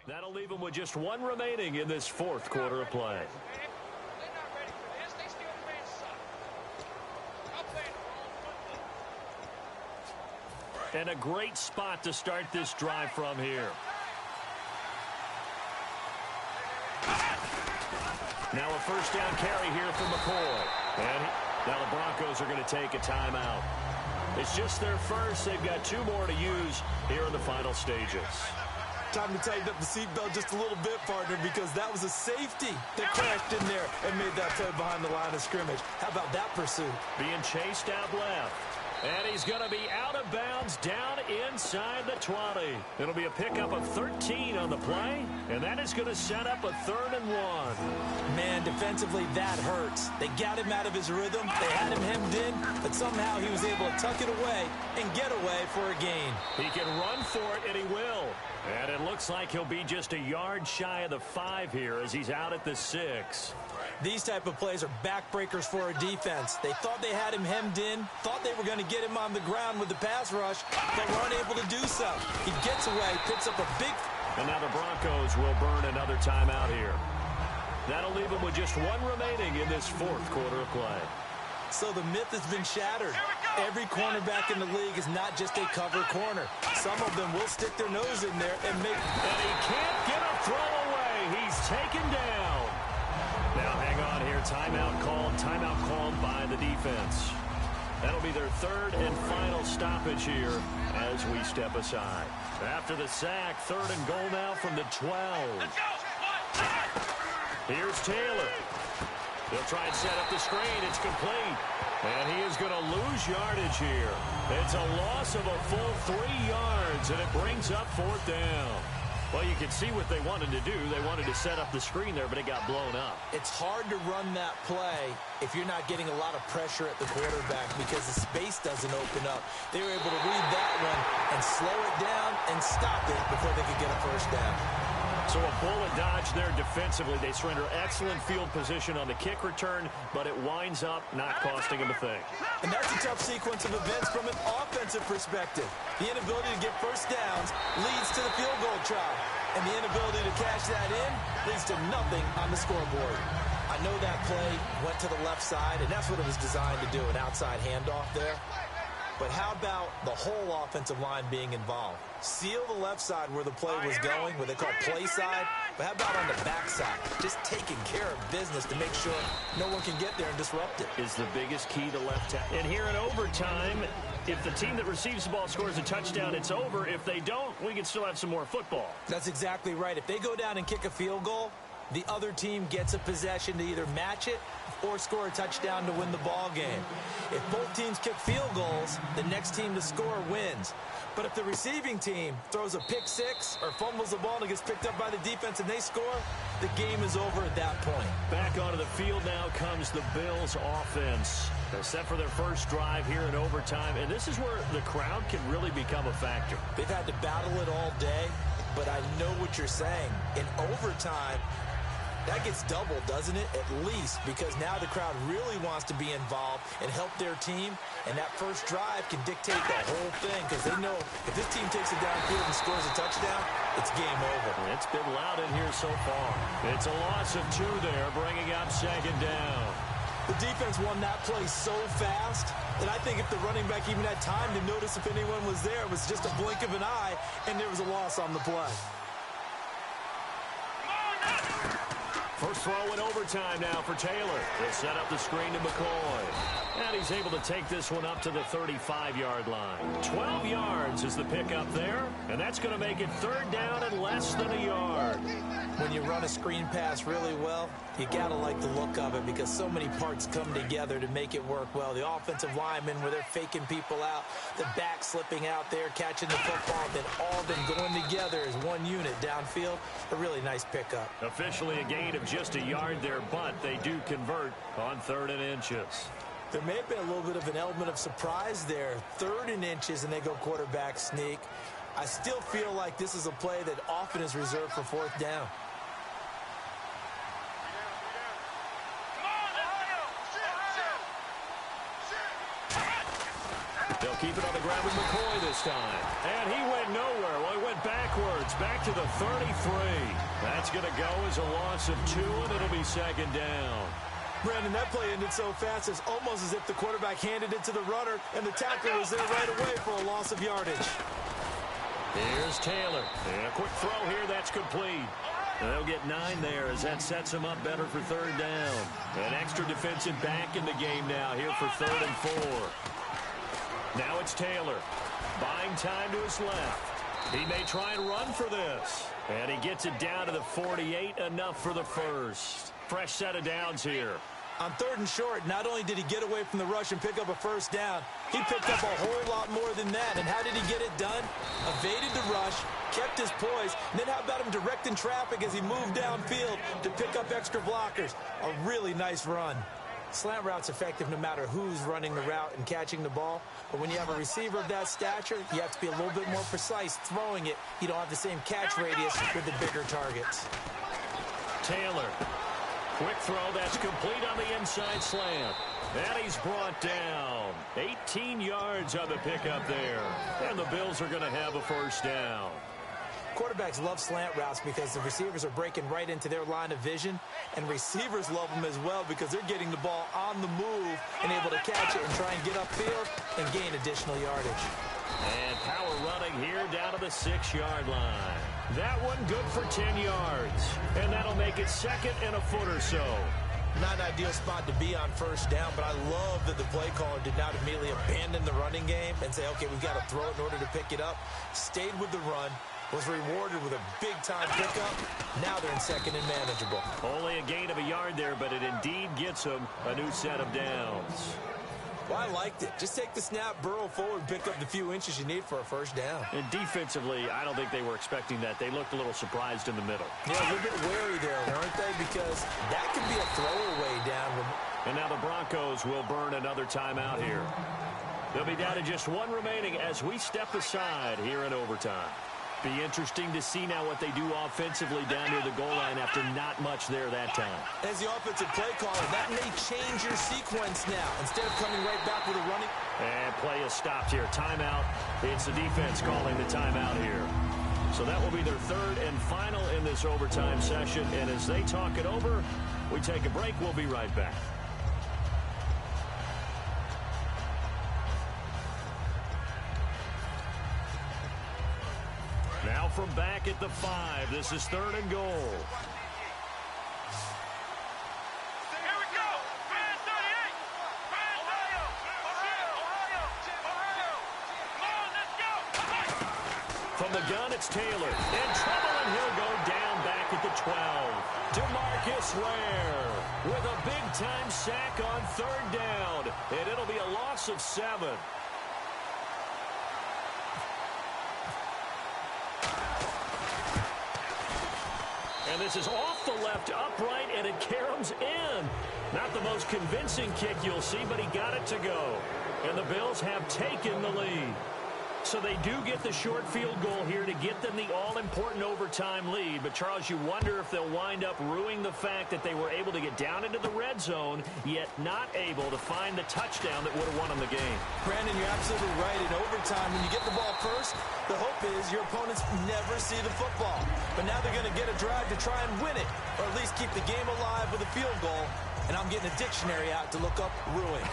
That'll leave them with just one remaining in this fourth quarter of play. And a great spot to start this drive from here. Now a first down carry here from McCoy. And now the Broncos are going to take a timeout. It's just their first. They've got two more to use here in the final stages. Time to tighten up the seatbelt just a little bit, partner, because that was a safety that crashed in there and made that play behind the line of scrimmage. How about that pursuit? Being chased out left. And he's going to be out of bounds down inside the 20. It'll be a pickup of 13 on the play, and that is going to set up a 3rd and 1. Man, defensively, that hurts. They got him out of his rhythm. They had him hemmed in, but somehow he was able to tuck it away and get away for a gain. He can run for it, and he will. And it looks like he'll be just a yard shy of the 5 here as he's out at the 6. These type of plays are backbreakers for a defense. They thought they had him hemmed in, thought they were going to get him on the ground with the pass rush, but were unable to do so. He gets away, picks up a big... And now the Broncos will burn another timeout here. That'll leave them with just one remaining in this fourth quarter of play. So the myth has been shattered. Every cornerback in the league is not just a cover corner. Some of them will stick their nose in there and make... And he can't get a throw away. He's taken down. Now hang on here. Timeout called by the defense. That'll be their 3rd and final stoppage here as we step aside. After the sack, 3rd and goal now from the 12. Here's Taylor. He'll try and set up the screen. It's complete. And he is going to lose yardage here. It's a loss of a full 3 yards, and it brings up 4th down. Well, you can see what they wanted to do. They wanted to set up the screen there, but it got blown up. It's hard to run that play if you're not getting a lot of pressure at the quarterback because the space doesn't open up. They were able to read that one and slow it down and stop it before they could get a first down. So a bullet dodge there defensively. They surrender excellent field position on the kick return, but it winds up not costing them a thing. And that's a tough sequence of events from an offensive perspective. The inability to get first downs leads to the field goal try. And the inability to cash that in leads to nothing on the scoreboard. I know that play went to the left side, and that's what it was designed to do, an outside handoff there. But how about the whole offensive line being involved? Seal the left side where the play was going, what they call play side. But how about on the back side? Just taking care of business to make sure no one can get there and disrupt it. Is the biggest key to left tackle. And here in overtime, if the team that receives the ball scores a touchdown, it's over. If they don't, we can still have some more football. That's exactly right. If they go down and kick a field goal, the other team gets a possession to either match it or score a touchdown to win the ball game. If both teams kick field goals, the next team to score wins. But if the receiving team throws a pick six or fumbles the ball and it gets picked up by the defense and they score, the game is over at that point. Back onto the field now comes the Bills offense. They're set for their first drive here in overtime, and this is where the crowd can really become a factor. They've had to battle it all day, but I know what you're saying. In overtime, that gets doubled, doesn't it? At least, because now the crowd really wants to be involved and help their team, and that first drive can dictate the whole thing because they know if this team takes it downfield and scores a touchdown, it's game over. It's been loud in here so far. It's a loss of 2 there, bringing up second down. The defense won that play so fast that I think if the running back even had time to notice if anyone was there, it was just a blink of an eye, and there was a loss on the play. First throw in overtime now for Taylor. He'll set up the screen to McCoy. And he's able to take this one up to the 35-yard line. 12 yards is the pickup there, and that's going to make it 3rd down and less than a yard. When you run a screen pass really well, you got to like the look of it because so many parts come together to make it work well. The offensive linemen where they're faking people out, the back slipping out there, catching the football, then all of them going together as one unit downfield. A really nice pickup. Officially a gain of just a yard there, but they do convert on 3rd and inches. There may have been a little bit of an element of surprise there. 3rd and inches, and they go quarterback sneak. I still feel like this is a play that often is reserved for 4th down. They'll Keep it on the ground with McCoy this time. And he went nowhere. Well, he went backwards, back to the 33. That's going to go as a loss of 2, and it'll be second down. Brandon, that play ended so fast, it's almost as if the quarterback handed it to the runner, and the tackler was there right away for a loss of yardage. Here's Taylor. And a quick throw here, that's complete. And they'll get 9 there as that sets them up better for third down. An extra defensive back in the game now here for 3rd and 4. Now it's Taylor. Buying time to his left. He may try and run for this. And he gets it down to the 48, enough for the first. Fresh set of downs here. On 3rd and short, not only did he get away from the rush and pick up a first down, he picked up a whole lot more than that. And how did he get it done? Evaded the rush, kept his poise, and then how about him directing traffic as he moved downfield to pick up extra blockers? A really nice run. Slant route's effective no matter who's running the route and catching the ball. But when you have a receiver of that stature, you have to be a little bit more precise throwing it. You don't have the same catch radius with the bigger targets. Taylor. Quick throw, that's complete on the inside slant. And he's brought down. 18 yards on the pickup there. And the Bills are going to have a first down. Quarterbacks love slant routes because the receivers are breaking right into their line of vision. And receivers love them as well because they're getting the ball on the move and able to catch it and try and get upfield and gain additional yardage. And power running here down to the 6-yard line. That one good for 10 yards. And that'll make it 2nd and a foot or so. Not an ideal spot to be on first down, but I love that the play caller did not immediately abandon the running game and say, okay, we've got to throw it in order to pick it up. Stayed with the run, was rewarded with a big-time pickup. Now they're in 2nd and manageable. Only a gain of a yard there, but it indeed gets them a new set of downs. Well, I liked it. Just take the snap, burrow forward, pick up the few inches you need for a first down. And defensively, I don't think they were expecting that. They looked a little surprised in the middle. Yeah, a little bit wary there, aren't they? Because that could be a throwaway down. And now the Broncos will burn another timeout here. They'll be down to just 1 remaining as we step aside here in overtime. Be interesting to see now what they do offensively down near the goal line after not much there that time. As the offensive play caller, that may change your sequence now. Instead of coming right back with a running. And play is stopped here. Timeout. It's the defense calling the timeout here. So that will be their 3rd and final in this overtime session. And as they talk it over, we take a break. We'll be right back. Now from back at the 5, this is 3rd and goal. Here we go. Man 38. Man Ohio. Come on, let's go. From the gun, it's Taylor. In trouble, and he'll go down back at the 12. DeMarcus Ware with a big-time sack on 3rd down. And it'll be a loss of 7. And this is off the left upright, and it caroms in. Not the most convincing kick you'll see, but he got it to go. And the Bills have taken the lead. So they do get the short field goal here to get them the all-important overtime lead. But, Charles, you wonder if they'll wind up ruining the fact that they were able to get down into the red zone, yet not able to find the touchdown that would have won them the game. Brandon, you're absolutely right. In overtime, when you get the ball first, the hope is your opponents never see the football. But now they're going to get a drive to try and win it, or at least keep the game alive with a field goal. And I'm getting a dictionary out to look up ruin.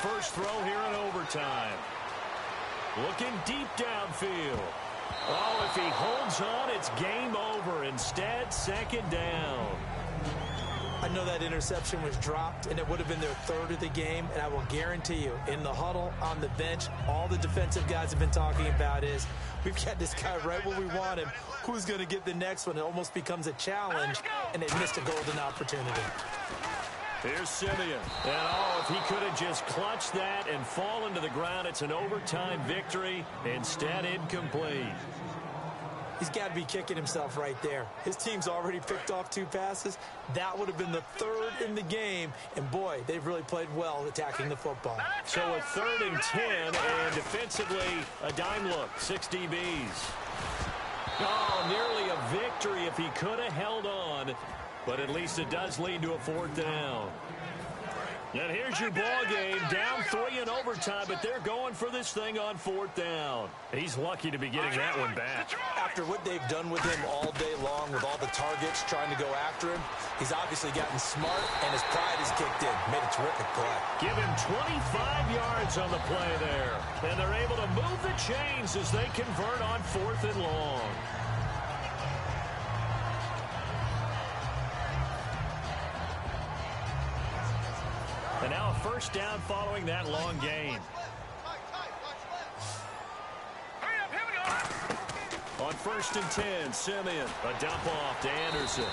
First throw here in overtime. Looking deep downfield. Oh, if he holds on, it's game over. Instead, 2nd down. I know that interception was dropped, and it would have been their 3rd of the game, and I will guarantee you, in the huddle, on the bench, all the defensive guys have been talking about is, we've got this guy right where we want him. Who's going to get the next one? It almost becomes a challenge, and they missed a golden opportunity. Here's Simeon. And, oh, if he could have just clutched that and fallen to the ground, it's an overtime victory. Instead, incomplete. He's got to be kicking himself right there. His team's already picked off 2 passes. That would have been the 3rd in the game. And, boy, they've really played well attacking the football. So a 3rd and 10, and defensively, a dime look, 6 DBs. Oh, nearly a victory if he could have held on. But at least it does lead to a 4th down. And here's your ball game. Down 3 in overtime, but they're going for this thing on 4th down. He's lucky to be getting that one back. After what they've done with him all day long with all the targets trying to go after him, he's obviously gotten smart, and his pride has kicked in. Made a terrific play. Give him 25 yards on the play there. And they're able to move the chains as they convert on 4th and long. And now a 1st down following that long gain. Hurry up, here we go. On 1st and 10, Simeon. A dump off to Anderson.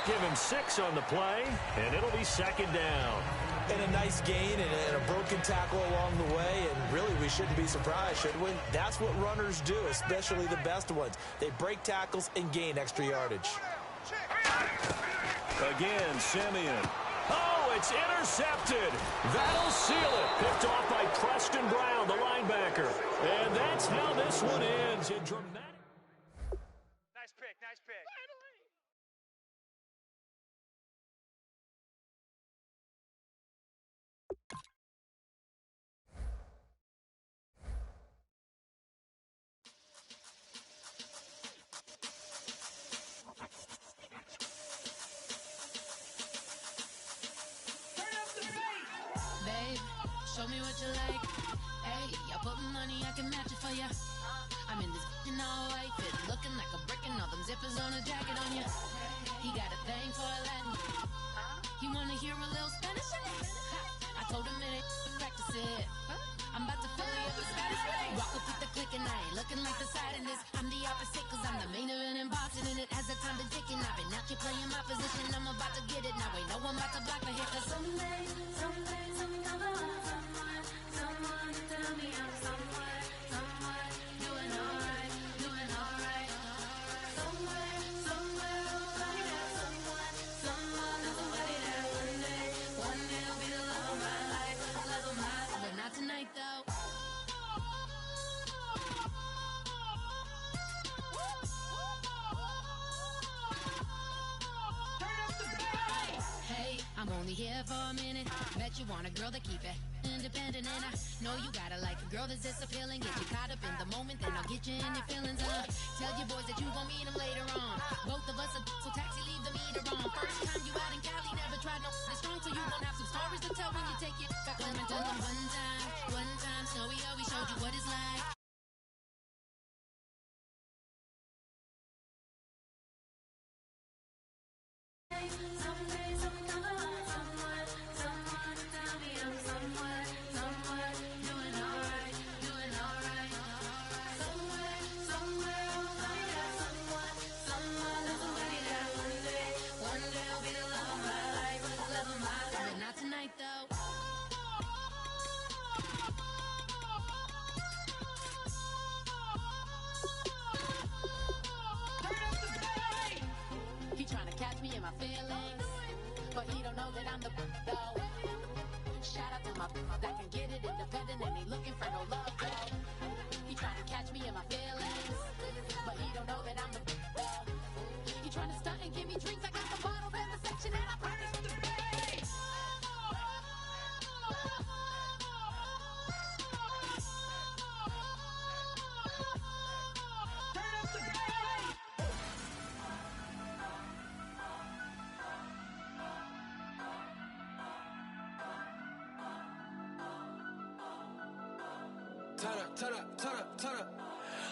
Give him 6 on the play, and it'll be 2nd down. And a nice gain and a broken tackle along the way, and really we shouldn't be surprised, should we? That's what runners do, especially the best ones. They break tackles and gain extra yardage. Again, Simeon. Oh, it's intercepted. That'll seal it. Picked off by Preston Brown, the linebacker. And that's how this one ends in dramatic. Nice pick, nice pick. Babe, show me what you like. Hey, I put money, I can match it for ya. I'm in this all white fit, looking like a brick and all them zippers on a jacket on ya. He got a thing for a Latin. He wanna hear a little Spanish? I told him it ain't practice it. I'm about to fill you up with Spanish. Walk up with the click and I ain't looking like the side in this. I'm the opposite cause I'm the main event and boxing in it. As the time been ticking, I've been out here playing my position. I'm about to get it now. Ain't no one about to block my hit cause someday, someone tell me I'm someone doing alright. Somewhere, somebody that somebody that one day will be the love of my life, but not tonight though. Hey, I'm only here for a minute. Bet you want a girl to keep it independent, and I know you gotta like a girl that's this appealing. Get you caught up in the moment, then I'll get you in your feelings. Tell your boys that you gon' meet them later on. Both of us are so taxi, leave the meter on. First time you out in Cali, never tried no strong, so you gon' have some stories to tell when you take it back home and tell them one time, Snowy always showed you what it's like. Someday, someone tell me I'm someone doing alright. Somewhere, somebody that one day will be the love of my life, but not tonight though. He tryna catch me in my feelings, but he don't know that I'm the though. Shout out to my that can get it independent and he looking for no love though. He tryna catch me in my feelings, but he don't know that I'm the though. He tryna stunt and give me drinks. I got the bottles in the section and I promise to pay. Turn up.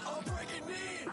I'm breaking in.